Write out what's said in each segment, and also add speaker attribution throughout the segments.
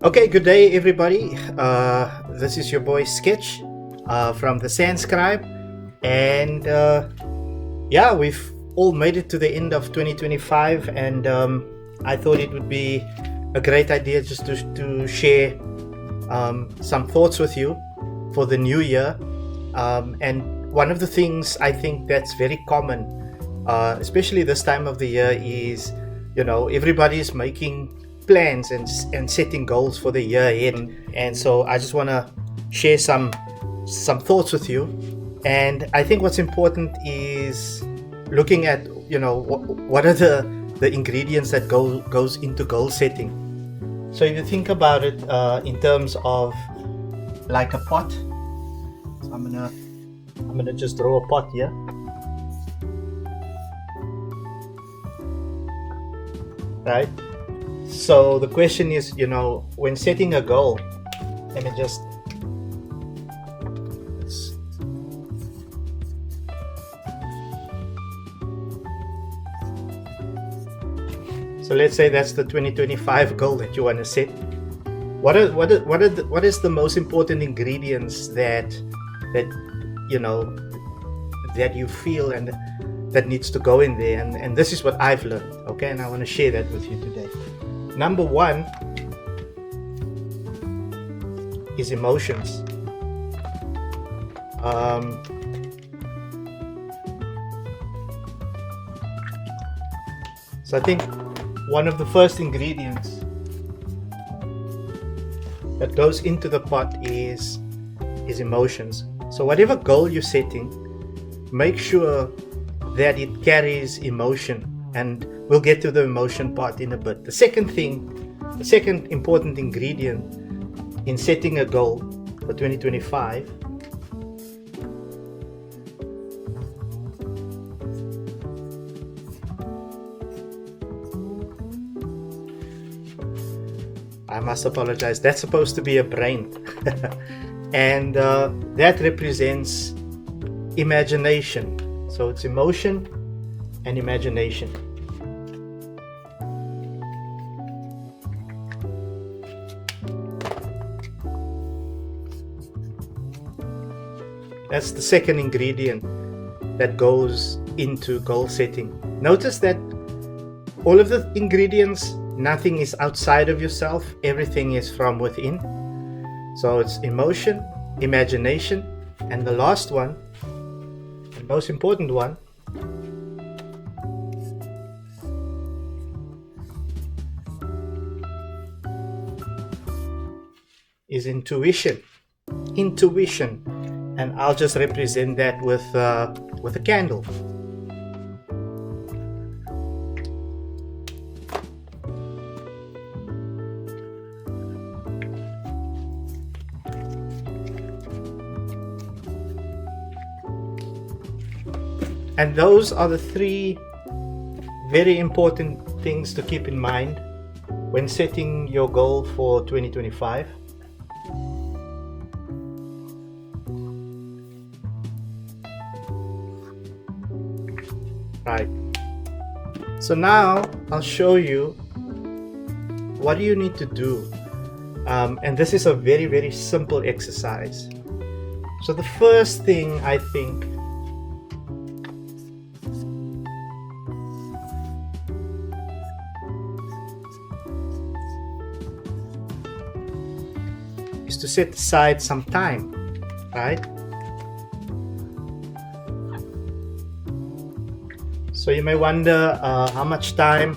Speaker 1: Okay, good day, everybody. This is your boy Sketch from the Sandscribe, and yeah, we've all made it to the end of 2025, and I thought it would be a great idea just to share some thoughts with you for the new year. And one of the things I think that's very common, especially this time of the year, is everybody's making plans and setting goals for the year ahead. And so I just want to share some thoughts with you. And I think what's important is looking at what are the ingredients that goes into goal setting. So if you think about it in terms of like a pot, so I'm gonna just draw a pot here. Right? So the question is, when setting a goal, let me just so let's say that's the 2025 goal that you want to set. What is the most important ingredients that you feel and that needs to go in there? And this is what I've learned, okay, and I want to share that with you today. Number one is emotions. So I think one of the first ingredients that goes into the pot is emotions. So whatever goal you're setting, make sure that it carries emotion, and we'll get to the emotion part in a bit. The second important ingredient in setting a goal for 2025 I must apologize, that's supposed to be a brain. And that represents imagination. So it's emotion and imagination. That's the second ingredient that goes into goal setting. Notice that all of the ingredients, nothing is outside of yourself, everything is from within. So it's emotion, imagination, and the last one, the most important one, is intuition. Intuition, and I'll just represent that with a candle. And those are the three very important things to keep in mind when setting your goal for 2025. Right. So now I'll show you what do you need to do. And this is a very, very simple exercise. So the first thing I think is to set aside some time, right? So you may wonder how much time.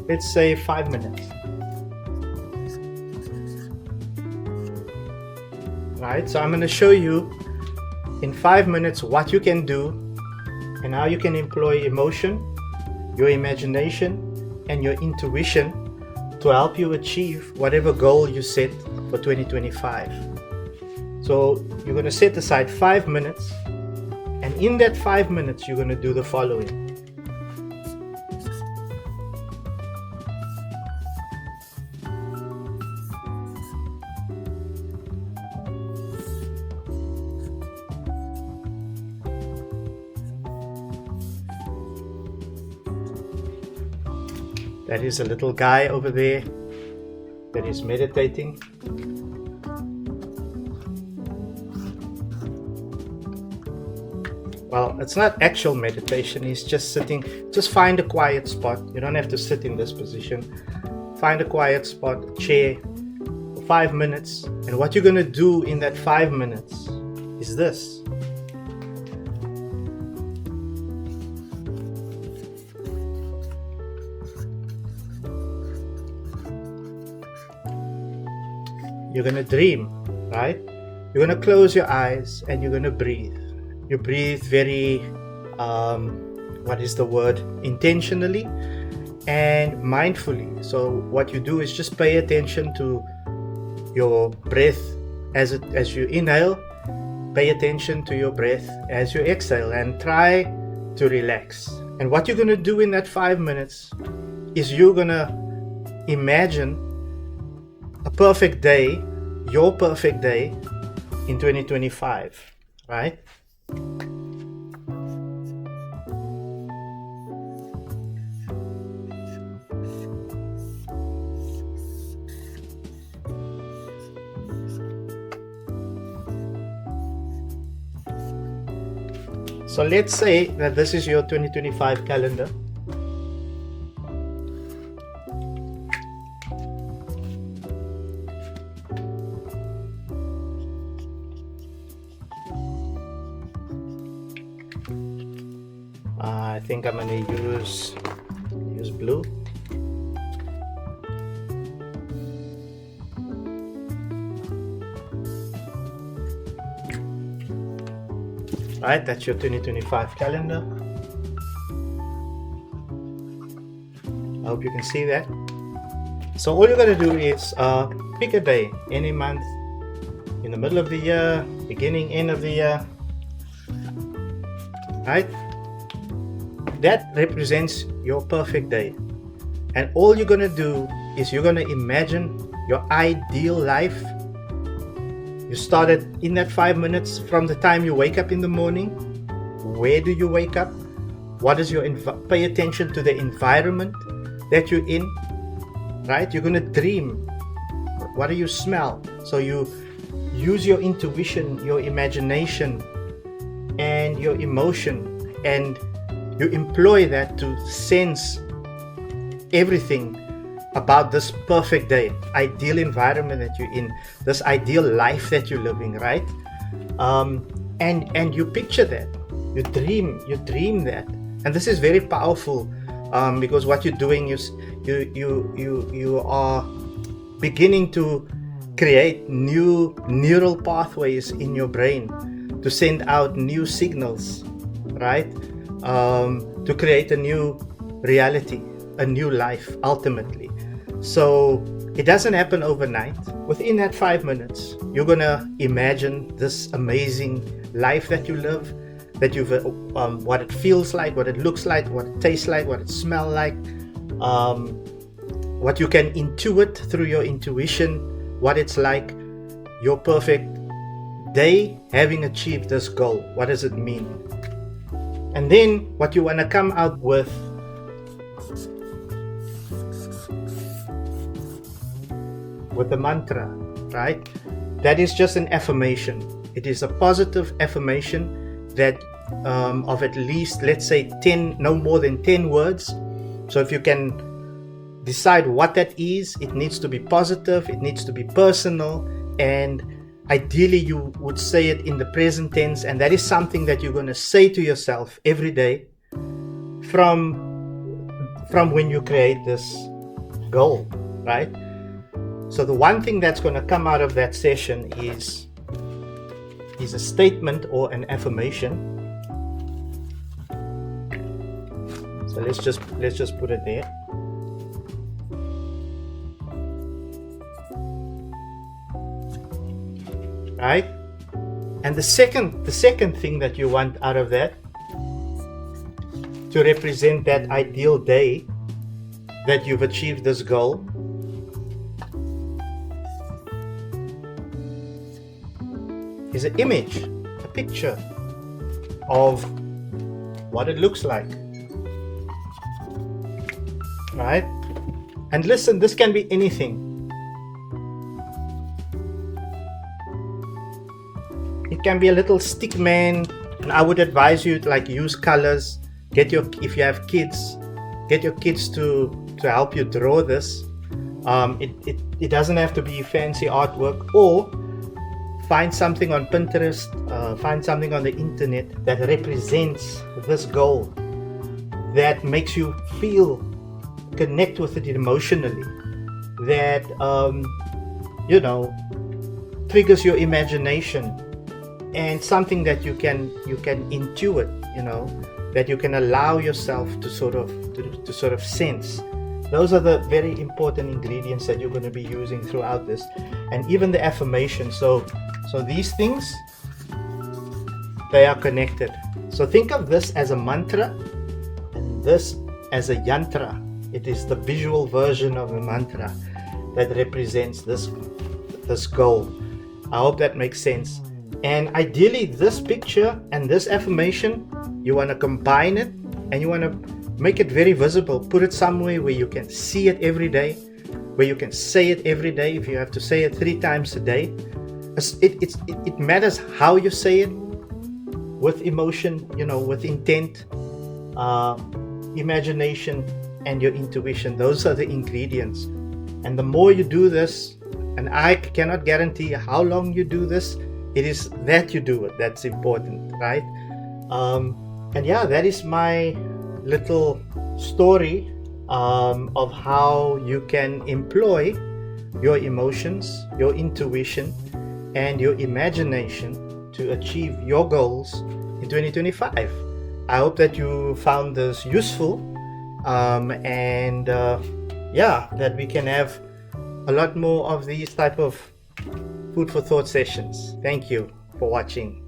Speaker 1: Let's say 5 minutes. Right, so I'm going to show you in 5 minutes what you can do and how you can employ emotion, your imagination, and your intuition to help you achieve whatever goal you set for 2025. So you're going to set aside 5 minutes, and in that 5 minutes you're going to do the following. That is a little guy over there that is meditating. Well, it's not actual meditation. He's just sitting. Just find a quiet spot. You don't have to sit in this position. Find a quiet spot, chair, for 5 minutes. And what you're going to do in that 5 minutes is this. You're going to dream, right? You're going to close your eyes and you're going to breathe. You breathe very, what is the word? Intentionally and mindfully. So what you do is just pay attention to your breath as you inhale. Pay attention to your breath as you exhale and try to relax. And what you're going to do in that 5 minutes is you're going to imagine a perfect day, your perfect day in 2025, right? So let's say that this is your 2025 calendar. I think I'm going to use blue. Right, that's your 2025 calendar. I hope you can see that. So all you're going to do is pick a day, any month, in the middle of the year, beginning, end of the year. Right? That represents your perfect day. And all you're going to do is you're going to imagine your ideal life. You started in that 5 minutes from the time you wake up in the morning. Where do you wake up? What is your pay attention to the environment that you're in, right? You're going to dream. What do you smell? So you use your intuition, your imagination, and your emotion, and you employ that to sense everything about this perfect day, ideal environment that you're in, this ideal life that you're living, right? And you picture that, you dream that, and this is very powerful because what you're doing is you are beginning to create new neural pathways in your brain to send out new signals, right? To create a new reality, a new life ultimately. So it doesn't happen overnight. Within that 5 minutes, you're gonna imagine this amazing life that you live, that you've what it feels like, what it looks like, what it tastes like, what it smells like, what you can intuit through your intuition, what it's like, your perfect day having achieved this goal. What does it mean? And then what you want to come out with the mantra, right? That is just an affirmation. It is a positive affirmation that of at least, let's say 10, no more than 10 words. So if you can decide what that is, it needs to be positive, it needs to be personal, and ideally you would say it in the present tense, and that is something that you're going to say to yourself every day from when you create this goal, right? So the one thing that's going to come out of that session is a statement or an affirmation. So let's just put it there. Right? And the second thing that you want out of that, to represent that ideal day that you've achieved this goal, is an image, a picture of what it looks like, right? And listen, this can be anything. It can be a little stick man, and I would advise you to like use colors. If you have kids, get your kids to help you draw this. It doesn't have to be fancy artwork, or find something on Pinterest, find something on the internet that represents this goal, that makes you feel, connect with it emotionally, that triggers your imagination, and something that you can intuit, that you can allow yourself to sort of sense. Those are the very important ingredients that you're going to be using throughout this, and even the affirmation. So these things, they are connected. So think of this as a mantra, and this as a yantra. It is the visual version of a mantra that represents this goal. I hope that makes sense. And ideally, this picture and this affirmation, you want to combine it, and you want to make it very visible. Put it somewhere where you can see it every day, where you can say it every day. If you have to say it 3 times a day, it matters how you say it, with emotion, with intent, imagination, and your intuition. Those are the ingredients. And the more you do this, and I cannot guarantee how long you do this, it is that you do it that's important, right? And yeah, that is my little story of how you can employ your emotions, your intuition, and your imagination to achieve your goals in 2025. I hope that you found this useful, and that we can have a lot more of these type of food for thought sessions. Thank you for watching.